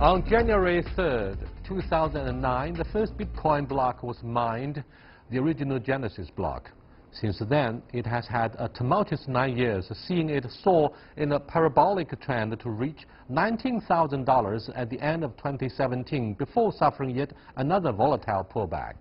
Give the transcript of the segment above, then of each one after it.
On January 3rd, 2009, the first Bitcoin block was mined, the original Genesis block. Since then, it has had a tumultuous 9 years, seeing it soar in a parabolic trend to reach $19,000 at the end of 2017 before suffering yet another volatile pullback.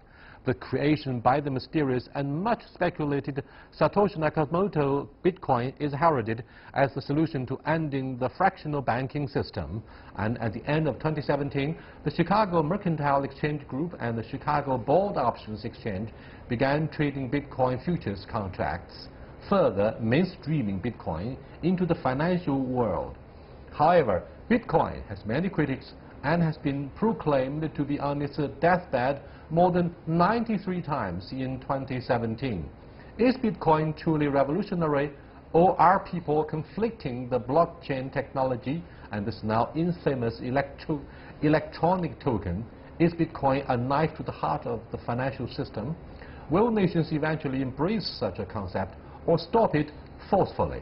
The creation by the mysterious and much speculated Satoshi Nakamoto Bitcoin is heralded as the solution to ending the fractional banking system. And at the end of 2017, the Chicago Mercantile Exchange Group and the Chicago Board Options Exchange began trading Bitcoin futures contracts, further mainstreaming Bitcoin into the financial world. However, Bitcoin has many critics and has been proclaimed to be on its deathbed more than 93 times in 2017. Is Bitcoin truly revolutionary, or are people conflicting the blockchain technology and this now infamous electronic token? Is Bitcoin a knife to the heart of the financial system? Will nations eventually embrace such a concept or stop it forcefully?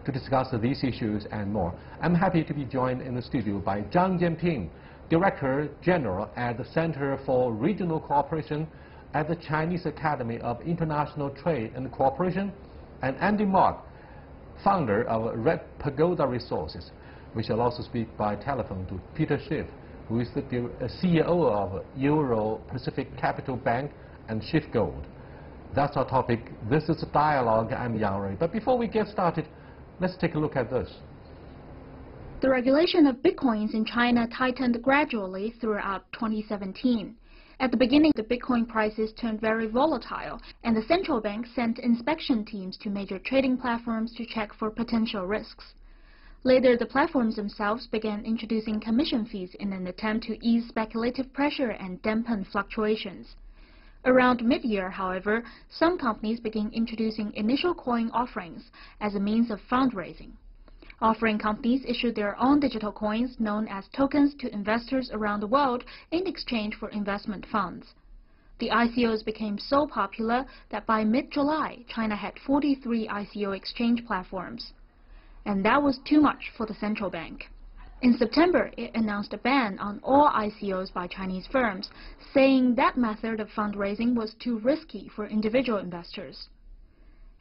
To discuss these issues and more, I'm happy to be joined in the studio by Zhang Jianping, Director General at the Center for Regional Cooperation at the Chinese Academy of International Trade and Cooperation, and Andy Mark, founder of Red Pagoda Resources. We shall also speak by telephone to Peter Schiff, who is the CEO of Euro Pacific Capital Bank and Schiff Gold. That's our topic. This is a dialogue. I'm Yang Rui. But before we get started, let's take a look at this. The regulation of Bitcoins in China tightened gradually throughout 2017. At the beginning, the Bitcoin prices turned very volatile, and the central bank sent inspection teams to major trading platforms to check for potential risks. Later, the platforms themselves began introducing commission fees in an attempt to ease speculative pressure and dampen fluctuations. Around mid-year, however, some companies began introducing initial coin offerings as a means of fundraising. Offering companies issued their own digital coins known as tokens to investors around the world in exchange for investment funds. The ICOs became so popular that by mid-July, China had 43 ICO exchange platforms. And that was too much for the central bank. In September, it announced a ban on all ICOs by Chinese firms, saying that method of fundraising was too risky for individual investors.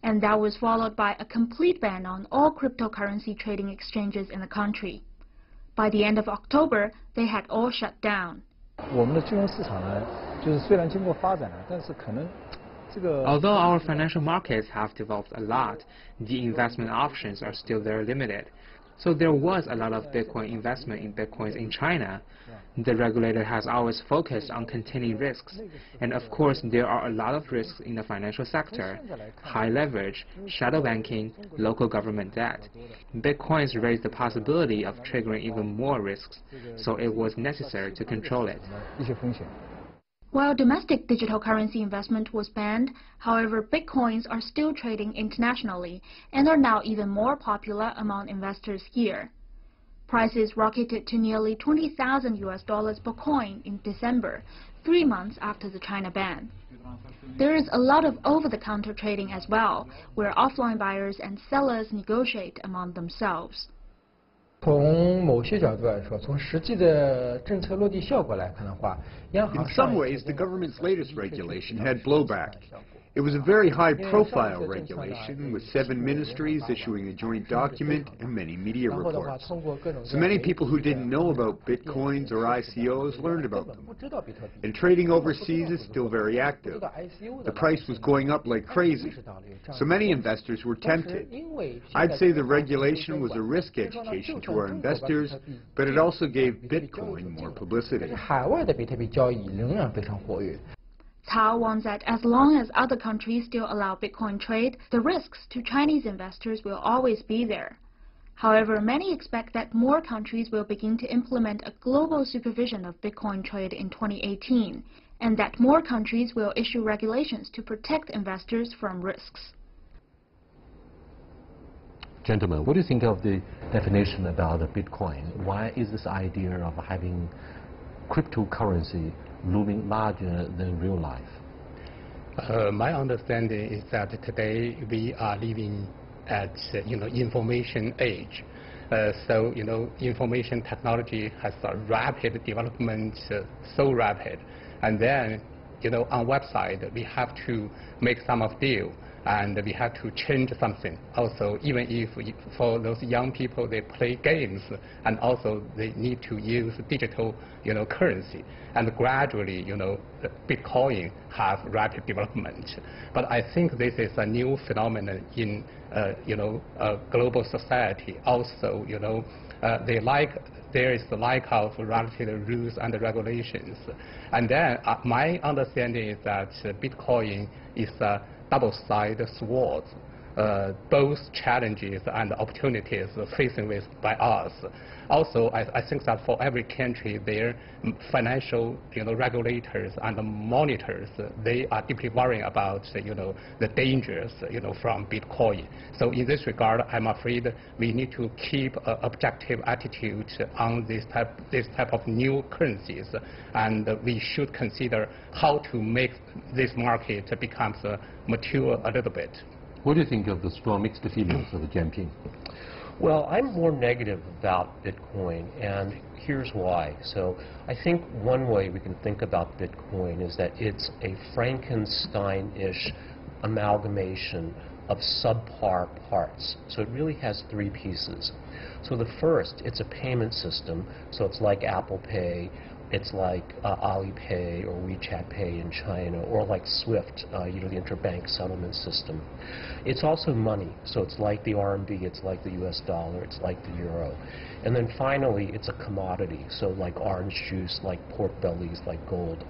And that was followed by a complete ban on all cryptocurrency trading exchanges in the country. By the end of October, they had all shut down. Although our financial markets have developed a lot, the investment options are still very limited. So there was a lot of Bitcoin investment in Bitcoins in China. The regulator has always focused on containing risks. And of course, there are a lot of risks in the financial sector: high leverage, shadow banking, local government debt. Bitcoins raise the possibility of triggering even more risks, so it was necessary to control it. While domestic digital currency investment was banned, however, Bitcoins are still trading internationally and are now even more popular among investors here. Prices rocketed to nearly $20,000 per coin in December, 3 months after the China ban. There is a lot of over-the-counter trading as well, where offline buyers and sellers negotiate among themselves. In some ways, the government's latest regulation had blowback. It was a very high-profile regulation, with 7 ministries issuing a joint document and many media reports. So many people who didn't know about Bitcoins or ICOs learned about them. And trading overseas is still very active. The price was going up like crazy. So many investors were tempted. I'd say the regulation was a risk education to our investors, but it also gave Bitcoin more publicity. Cao warns that as long as other countries still allow Bitcoin trade, the risks to Chinese investors will always be there. However, many expect that more countries will begin to implement a global supervision of Bitcoin trade in 2018, and that more countries will issue regulations to protect investors from risks. Gentlemen, what do you think of the definition about the Bitcoin? Why is this idea of having cryptocurrency looming larger than real life? My understanding is that today we are living at information age. So, information technology has a rapid development, so rapid. And then, on website, we have to make some of deal, and we have to change something. Also, even if for those young people, they play games, and also they need to use digital, currency. And gradually, Bitcoin has rapid development. But I think this is a new phenomenon in, global society. Also, there is the lack of relative rules and regulations. And then my understanding is that Bitcoin is a double-sided sword, both challenges and opportunities facing with by us. Also, I think that for every country, their financial regulators and monitors, they are deeply worrying about the dangers from Bitcoin. So in this regard, I'm afraid we need to keep an objective attitude on this type of new currencies, and we should consider how to make this market becomes mature a little bit. What do you think of the strong mixed feelings of Jianping? Well, I'm more negative about Bitcoin, and here's why. So I think one way we can think about Bitcoin is that it's a Frankenstein-ish amalgamation of subpar parts. So it really has three pieces. So the first, it's a payment system. So it's like Apple Pay, it's like Alipay or WeChat Pay in China, or like SWIFT, the interbank settlement system. It's also money, so it's like the RMB, it's like the US dollar, it's like the euro. And then finally, it's a commodity, so like orange juice, like pork bellies, like gold.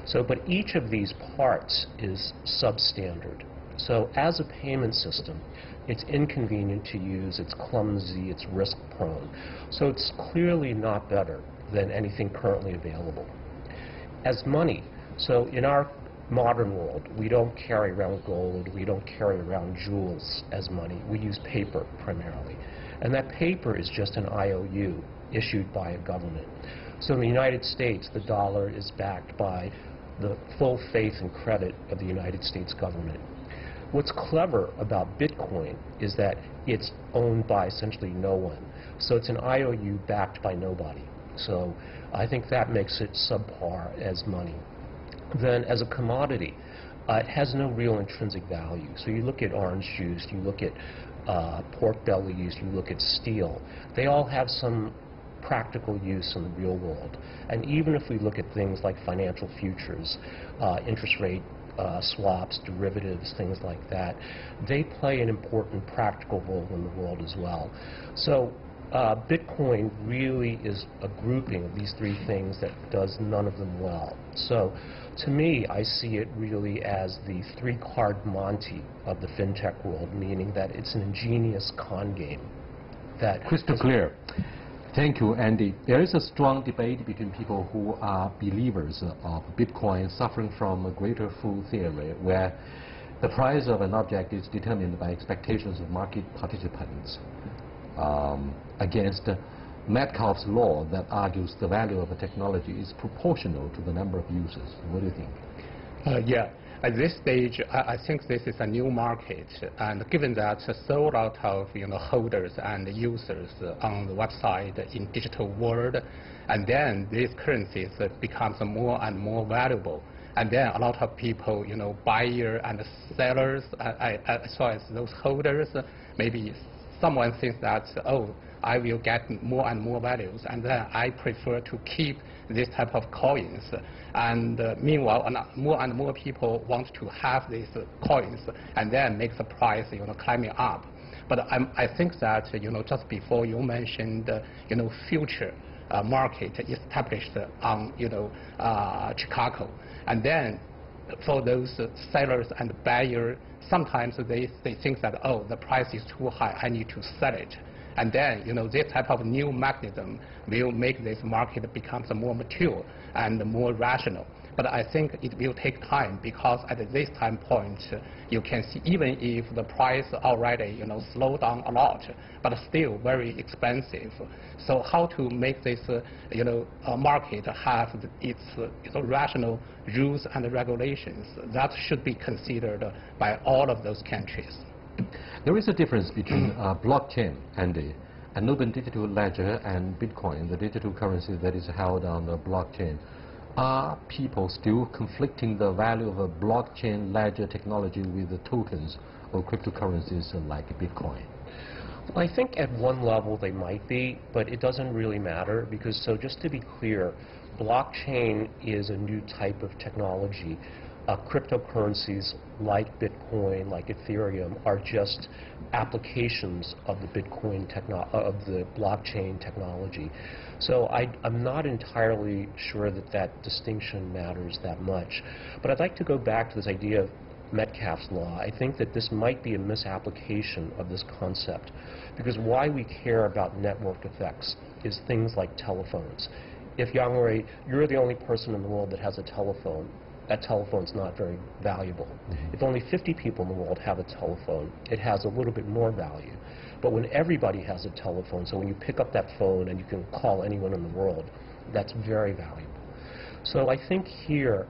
So, but each of these parts is substandard. So as a payment system, it's inconvenient to use, it's clumsy, it's risk prone. So it's clearly not better than anything currently available. As money, so in our modern world, we don't carry around gold, we don't carry around jewels as money. We use paper primarily. And that paper is just an IOU issued by a government. So in the United States, the dollar is backed by the full faith and credit of the United States government. What's clever about Bitcoin is that it's owned by essentially no one. So it's an IOU backed by nobody. So I think that makes it subpar as money. Then as a commodity, it has no real intrinsic value. So you look at orange juice, you look at pork bellies, you look at steel. They all have some practical use in the real world. And even if we look at things like financial futures, interest rate swaps, derivatives, things like that, they play an important practical role in the world as well. So Bitcoin really is a grouping of these three things that does none of them well. So to me, I see it really as the three-card Monte of the fintech world, meaning that it's an ingenious con game. That crystal clear. Thank you, Andy. There is a strong debate between people who are believers of Bitcoin suffering from a greater fool theory, where the price of an object is determined by expectations of market participants, against Metcalfe's law that argues the value of a technology is proportional to the number of users. What do you think? Yeah. At this stage, I think this is a new market, and given that so lot of holders and users on the website in digital world, and then these currencies becomes more and more valuable, and then a lot of people, buyer and sellers, as well as those holders, maybe someone thinks that, oh, I will get more and more values, and then I prefer to keep this type of coins. And meanwhile, more and more people want to have these coins, and then make the price, climbing up. But I think that, just before you mentioned, future market established on, Chicago, and then for those sellers and buyers, sometimes they think that, oh, the price is too high, I need to sell it. And then, this type of new mechanism will make this market becomes more mature and more rational. But I think it will take time, because at this time point, you can see even if the price already, slow down a lot, but still very expensive. So how to make this, market have its rational rules and regulations, that should be considered by all of those countries. There is a difference between blockchain, Andy, an open digital ledger and Bitcoin, the digital currency that is held on the blockchain. Are people still conflicting the value of a blockchain ledger technology with the tokens or cryptocurrencies like Bitcoin? Well, I think at one level they might be, but it doesn't really matter because, so just to be clear, blockchain is a new type of technology. Cryptocurrencies like Bitcoin, like Ethereum, are just applications of the blockchain technology. So I'm not entirely sure that that distinction matters that much. But I'd like to go back to this idea of Metcalfe's law. I think that this might be a misapplication of this concept, because why we care about network effects is things like telephones. If Yang-Wei, you're the only person in the world that has a telephone, that telephone's not very valuable. If only 50 people in the world have a telephone, it has a little bit more value. But when everybody has a telephone, so when you pick up that phone and you can call anyone in the world, that's very valuable. So I think here,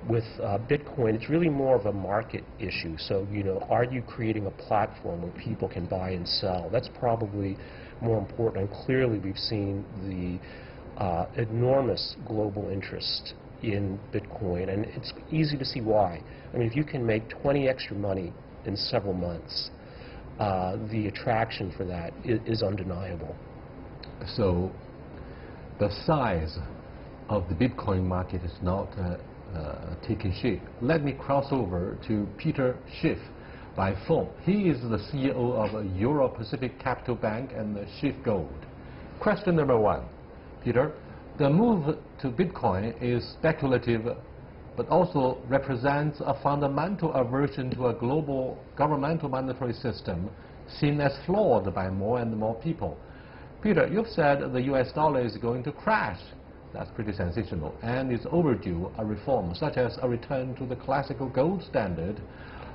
with Bitcoin, it's really more of a market issue. So, are you creating a platform where people can buy and sell? That's probably more important. And clearly, we've seen the enormous global interest in Bitcoin, and it's easy to see why. I mean, if you can make 20 extra money in several months, the attraction for that is undeniable. So, the size of the Bitcoin market is not taking shape. Let me cross over to Peter Schiff by phone. He is the CEO of Euro-Pacific Capital Bank and Schiff Gold. Question number one, Peter. The move to Bitcoin is speculative, but also represents a fundamental aversion to a global governmental monetary system seen as flawed by more and more people. Peter, you've said the US dollar is going to crash. That's pretty sensational, and is overdue a reform, such as a return to the classical gold standard.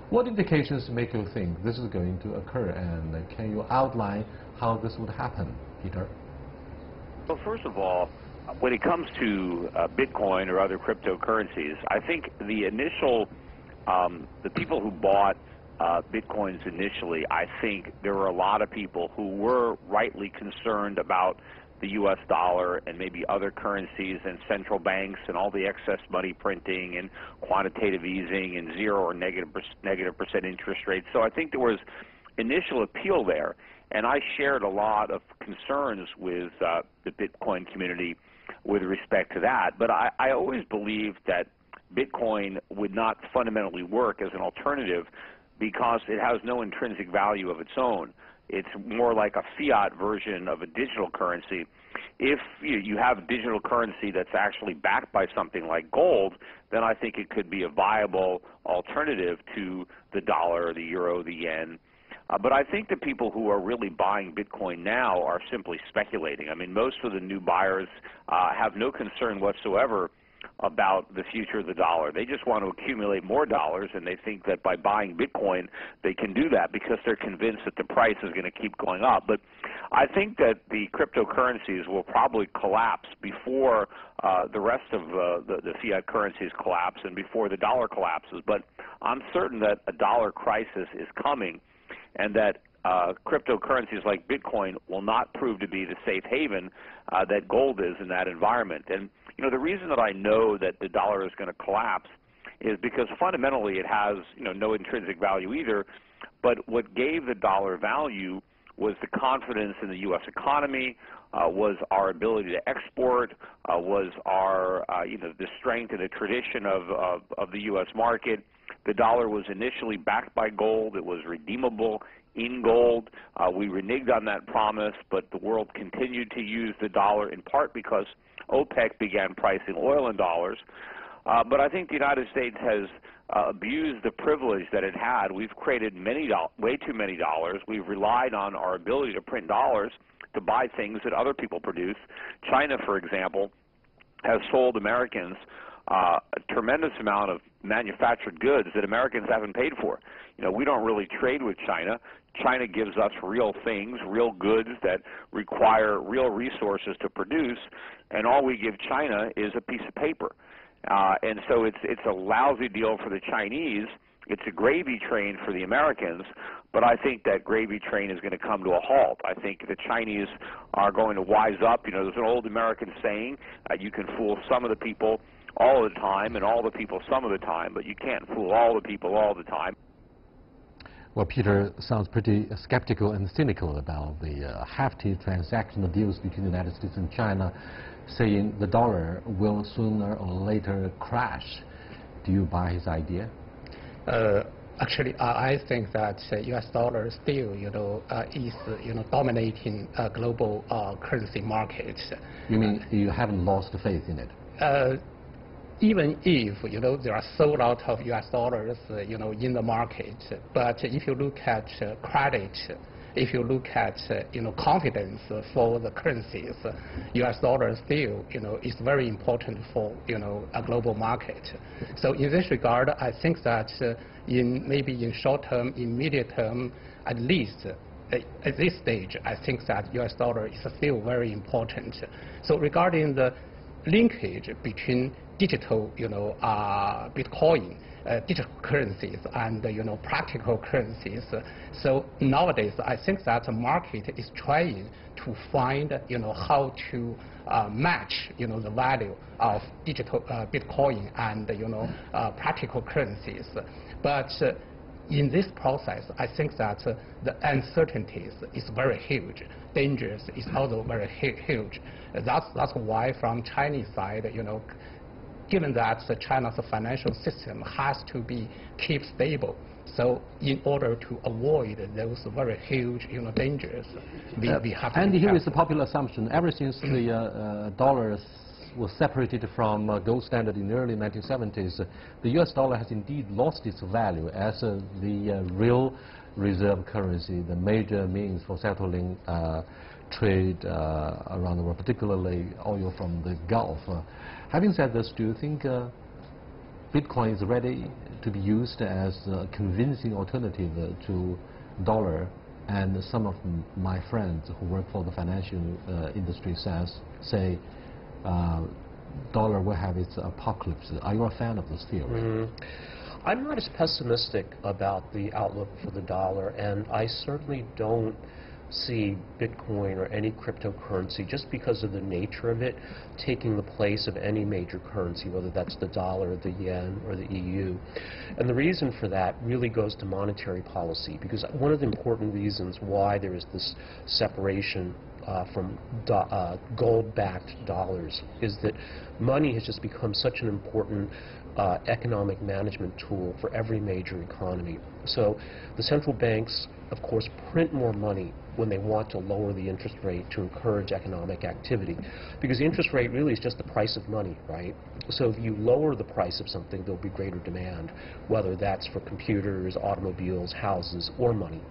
What indications make you think this is going to occur, and can you outline how this would happen, Peter? Well, first of all, when it comes to Bitcoin or other cryptocurrencies, I think the initial, the people who bought Bitcoins initially, I think there were a lot of people who were rightly concerned about the U.S. dollar and maybe other currencies and central banks and all the excess money printing and quantitative easing and 0 or negative percent interest rates. So I think there was initial appeal there, and I shared a lot of concerns with the Bitcoin community with respect to that. But I always believed that Bitcoin would not fundamentally work as an alternative because it has no intrinsic value of its own. It's more like a fiat version of a digital currency. If you have a digital currency that's actually backed by something like gold, then I think it could be a viable alternative to the dollar, the euro, the yen. But I think the people who are really buying Bitcoin now are simply speculating. I mean, most of the new buyers have no concern whatsoever about the future of the dollar. They just want to accumulate more dollars, and they think that by buying Bitcoin, they can do that because they're convinced that the price is going to keep going up. But I think that the cryptocurrencies will probably collapse before the rest of the fiat currencies collapse and before the dollar collapses. But I'm certain that a dollar crisis is coming, and that cryptocurrencies like Bitcoin will not prove to be the safe haven that gold is in that environment. And the reason that I know that the dollar is going to collapse is because fundamentally it has no intrinsic value either, but what gave the dollar value was the confidence in the U.S. economy, was our ability to export, was our the strength and the tradition of the U.S. market. The dollar was initially backed by gold. It was redeemable in gold. We reneged on that promise, but the world continued to use the dollar in part because OPEC began pricing oil in dollars. But I think the United States has abused the privilege that it had. We've created way too many dollars. We've relied on our ability to print dollars to buy things that other people produce. China, for example, has sold Americans a tremendous amount of manufactured goods that Americans haven't paid for. We don't really trade with China. China gives us real things, real goods that require real resources to produce, and all we give China is a piece of paper. And so it's a lousy deal for the Chinese it's a gravy train for the Americans, but I think that gravy train is going to come to a halt. I think the Chinese are going to wise up. You know, there's an old American saying, you can fool some of the people all the time and all the people some of the time, but you can't fool all the people all the time. Well, Peter sounds pretty skeptical and cynical about the hefty transactional deals between the United States and China, saying the dollar will sooner or later crash. Do you buy his idea? Actually, I think that U.S. dollar still, is, dominating global currency markets. You mean you haven't lost faith in it? Even if, there are sold out of U.S. dollars, in the market, but if you look at credit, if you look at, confidence for the currencies, U.S. dollar still, is very important for, a global market. So in this regard, I think that maybe in short term, in medium term, at least, at this stage, I think that U.S. dollar is still very important. So regarding the linkage between digital, Bitcoin, digital currencies and, practical currencies. So nowadays, I think that the market is trying to find, how to match, the value of digital Bitcoin and, practical currencies. But in this process, I think that the uncertainties is very huge. Dangers is also very huge. That's why from Chinese side, given that China's financial system has to be kept stable, so in order to avoid those very huge, dangers, we have to. And here is the popular assumption: ever since the dollar was separated from gold standard in the early 1970s, the U.S. dollar has indeed lost its value as the real reserve currency, the major means for settling trade around the world, particularly oil from the Gulf. Having said this, do you think Bitcoin is ready to be used as a convincing alternative to dollar? And some of my friends who work for the financial industry say dollar will have its apocalypse. Are you a fan of this theory? I'm not as pessimistic about the outlook for the dollar, and I certainly don't see Bitcoin or any cryptocurrency, just because of the nature of it, taking the place of any major currency, whether that's the dollar, the yen, or the EU. And the reason for that really goes to monetary policy, because one of the important reasons why there is this separation from gold-backed dollars is that money has just become such an important economic management tool for every major economy. So the central banks, of course, print more money when they want to lower the interest rate to encourage economic activity, because the interest rate really is just the price of money, right? So if you lower the price of something, there'll be greater demand, whether that's for computers, automobiles, houses, or money.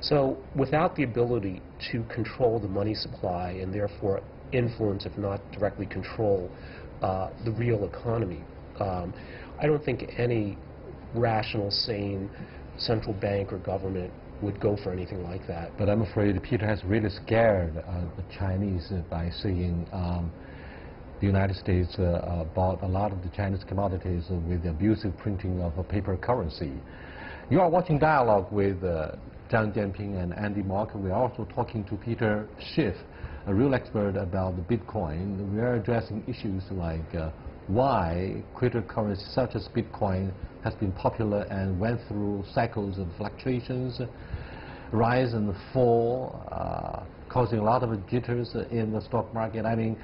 So without the ability to control the money supply and therefore influence, if not directly control, the real economy, I don't think any rational, sane central bank or government would go for anything like that. But I'm afraid Peter has really scared the Chinese by saying the United States bought a lot of the Chinese commodities with the abusive printing of a paper currency. You are watching Dialogue with Zhang Jianping and Andy Mark. We are also talking to Peter Schiff, a real expert about the Bitcoin. We are addressing issues like why cryptocurrency such as Bitcoin has been popular and went through cycles of fluctuations, rise and fall, causing a lot of jitters in the stock market. I mean,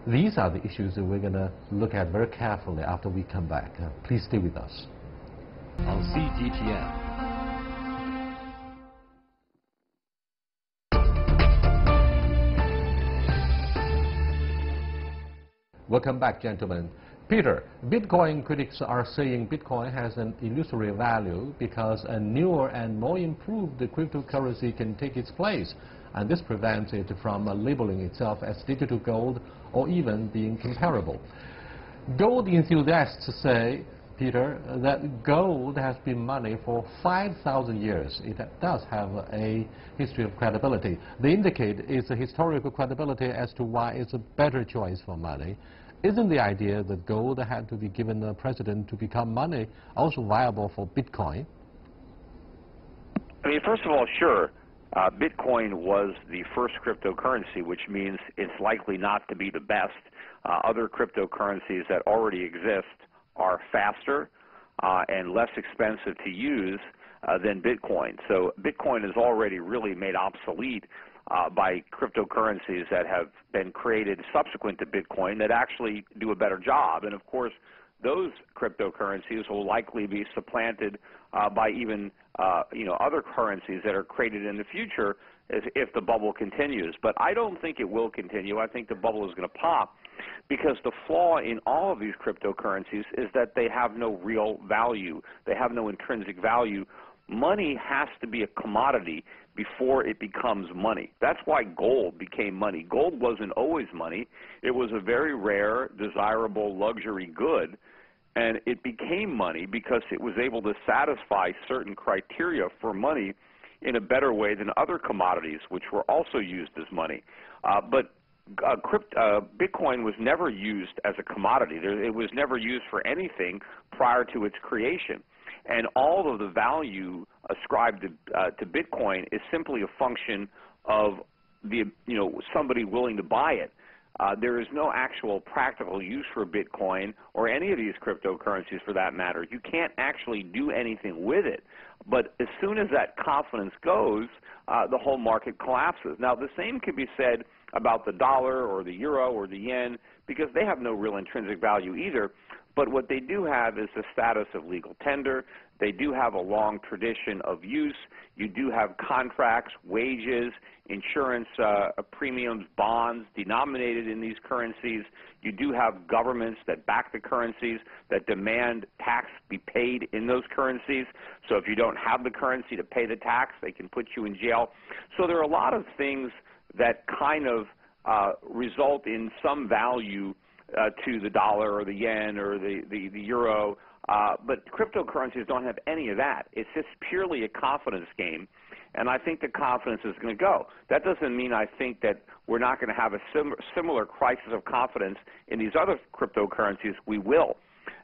these are the issues that we're going to look at very carefully after we come back. Please stay with us on CGTN. Welcome back, gentlemen. Peter, Bitcoin critics are saying Bitcoin has an illusory value because a newer and more improved cryptocurrency can take its place, and this prevents it from labeling itself as digital gold or even being comparable. Gold enthusiasts say, Peter, that gold has been money for 5,000 years. It does have a history of credibility. They indicate its historical credibility as to why it's a better choice for money. isn't the idea that gold had to be given a precedent to become money also viable for Bitcoin? I mean, first of all, sure. Bitcoin was the first cryptocurrency, which means it's likely not to be the best. Other cryptocurrencies that already exist are faster and less expensive to use than Bitcoin. So Bitcoin is already really made obsolete by cryptocurrencies that have been created subsequent to Bitcoin that actually do a better job. And of course, those cryptocurrencies will likely be supplanted by even other currencies that are created in the future if the bubble continues. But I don't think it will continue. I think the bubble is going to pop because the flaw in all of these cryptocurrencies is that they have no real value. They have no intrinsic value. Money has to be a commodity before it becomes money. That's why gold became money. Gold wasn't always money. It was a very rare, desirable luxury good, and it became money because it was able to satisfy certain criteria for money in a better way than other commodities, which were also used as money. But Bitcoin was never used as a commodity. It was never used for anything prior to its creation. And all of the value ascribed to Bitcoin is simply a function of somebody willing to buy it. There is no actual practical use for Bitcoin or any of these cryptocurrencies for that matter. You can't actually do anything with it. But as soon as that confidence goes, the whole market collapses. Now, the same can be said about the dollar or the euro or the yen because they have no real intrinsic value either. But what they do have is the status of legal tender. They do have a long tradition of use. You do have contracts, wages, insurance premiums, bonds denominated in these currencies. You do have governments that back the currencies that demand tax be paid in those currencies. So if you don't have the currency to pay the tax, they can put you in jail. So there are a lot of things that kind of result in some value to the dollar or the yen or the euro, but cryptocurrencies don't have any of that. It's just purely a confidence game, and I think the confidence is going to go. That doesn't mean I think that we're not going to have a similar crisis of confidence in these other cryptocurrencies. We will,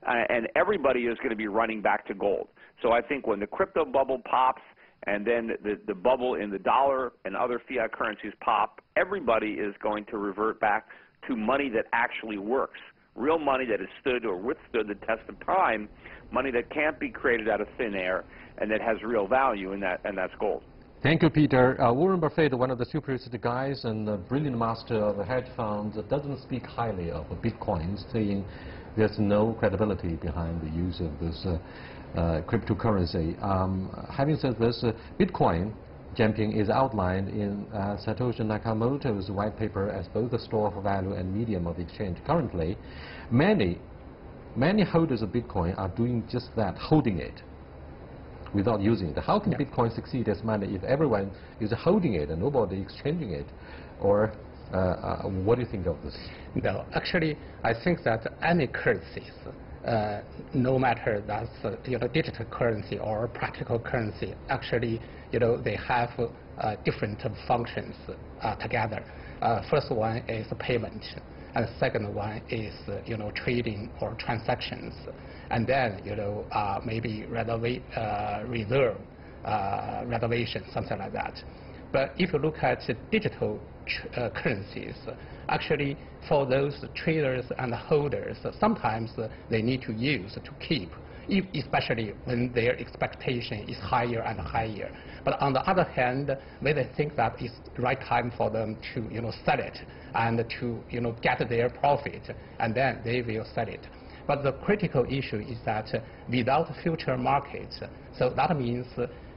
and everybody is going to be running back to gold. So I think when the crypto bubble pops and then the bubble in the dollar and other fiat currencies pop, everybody is going to revert back to money that actually works, real money that has stood or withstood the test of time, money that can't be created out of thin air and that has real value, and that's gold. Thank you, Peter. Warren Buffett, one of the superest guys and a brilliant master of hedge funds, doesn't speak highly of Bitcoin, saying there's no credibility behind the use of this cryptocurrency. Having said this, Bitcoin jumping is outlined in Satoshi Nakamoto's white paper as both a store of value and medium of exchange. Currently, many holders of Bitcoin are doing just that, holding it without using it. How can Bitcoin succeed as money if everyone is holding it and nobody exchanging it? Or what do you think of this? No, actually, I think that any currencies, no matter that's digital currency or practical currency, actually they have different functions together. First one is payment, and the second one is trading or transactions, and then maybe reserve reservation, something like that. But if you look at digital currencies, actually for those traders and holders, sometimes they need to use to keep, especially when their expectation is higher and higher. But on the other hand, when they think that it's the right time for them to sell it and to get their profit, and then they will sell it. But the critical issue is that without future markets, so that means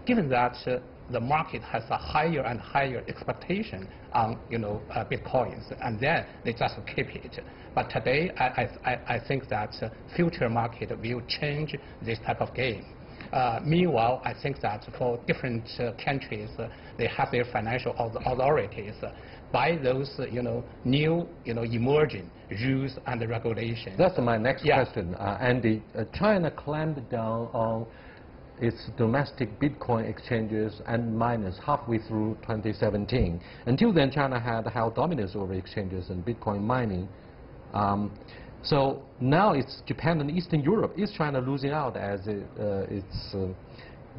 given that the market has a higher and higher expectation on Bitcoins, and then they just keep it. But today, I think that future market will change this type of game. Meanwhile, I think that for different countries, they have their financial authorities by those new emerging rules and regulations. That's my next question, Andy. China clamped down on its domestic Bitcoin exchanges and miners halfway through 2017. Until then, China had held dominance over exchanges and Bitcoin mining. So now it's Japan and Eastern Europe. Is China losing out as its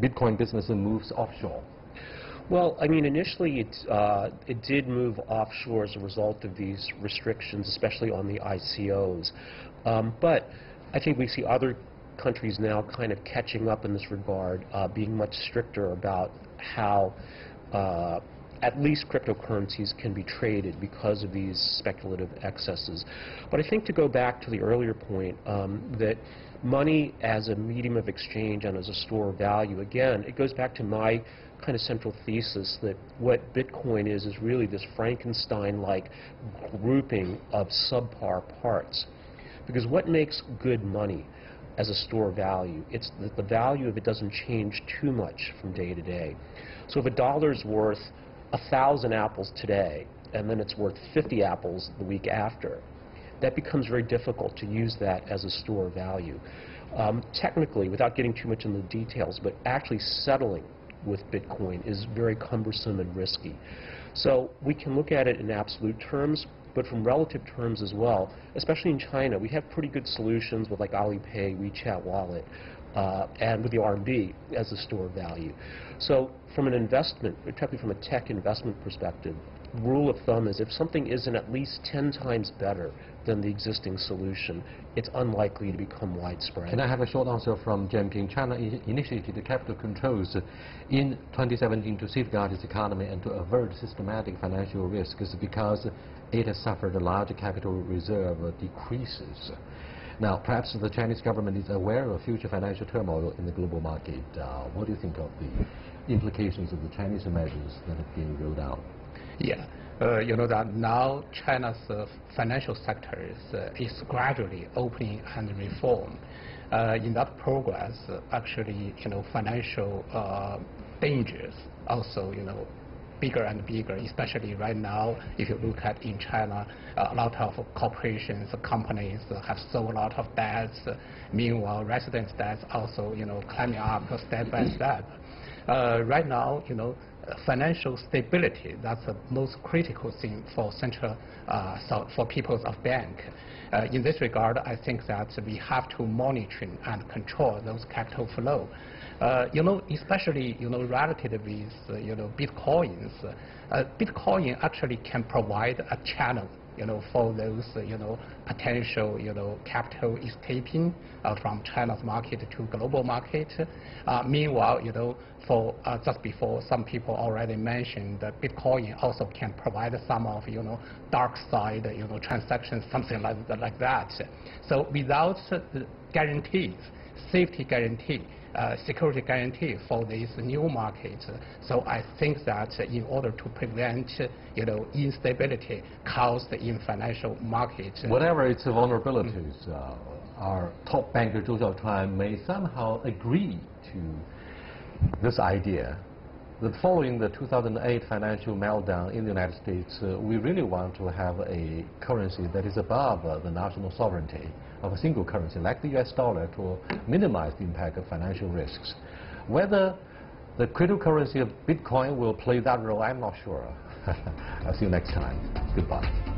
Bitcoin business moves offshore? Well, I mean, initially it did move offshore as a result of these restrictions, especially on the ICOs. But I think we see other countries now kind of catching up in this regard, being much stricter about how at least cryptocurrencies can be traded because of these speculative excesses. But I think to go back to the earlier point, that money as a medium of exchange and as a store of value, again, it goes back to my kind of central thesis that what Bitcoin is really this Frankenstein-like grouping of subpar parts. Because what makes good money as a store of value? It's that the value of it doesn't change too much from day to day. So if a dollar's worth 1,000 apples today, and then it's worth 50 apples the week after, that becomes very difficult to use that as a store of value. Technically, without getting too much into the details, but actually settling with Bitcoin is very cumbersome and risky. So we can look at it in absolute terms, but from relative terms as well. Especially in China, we have pretty good solutions with like Alipay, WeChat Wallet, and with the RMB as a store of value. So from an investment, particularly from a tech investment perspective, rule of thumb is if something isn't at least 10 times better than the existing solution, it's unlikely to become widespread. Can I have a short answer from Jianping? China initiated the capital controls in 2017 to safeguard its economy and to avert systematic financial risks because it has suffered a large capital reserve decreases. Now, perhaps the Chinese government is aware of future financial turmoil in the global market. What do you think of the implications of the Chinese measures that have been rolled out? Yeah, you know that now China's financial sector is gradually opening and reform. In that progress, actually, financial dangers also, bigger and bigger, especially right now. If you look at in China, a lot of corporations, companies have so a lot of debts. Meanwhile, residents' debts also, climbing up step by step. Right now, financial stability, that's the most critical thing for for peoples of bank. In this regard, I think that we have to monitor and control those capital flow. Especially, relative with, Bitcoins. Bitcoin actually can provide a channel, for those, potential, capital escaping from China's market to global market. Meanwhile, for just before, some people already mentioned that Bitcoin also can provide some of, dark side, transactions, something like that. So without guarantees, safety guarantee, security guarantee for this new market. So I think that in order to prevent, instability caused in financial markets. Whatever its vulnerabilities, our top banker Zhou Xiaochuan may somehow agree to this idea that following the 2008 financial meltdown in the United States, we really want to have a currency that is above the national sovereignty of a single currency like the US dollar to minimize the impact of financial risks. Whether the cryptocurrency of Bitcoin will play that role, I'm not sure. I'll see you next time. Goodbye.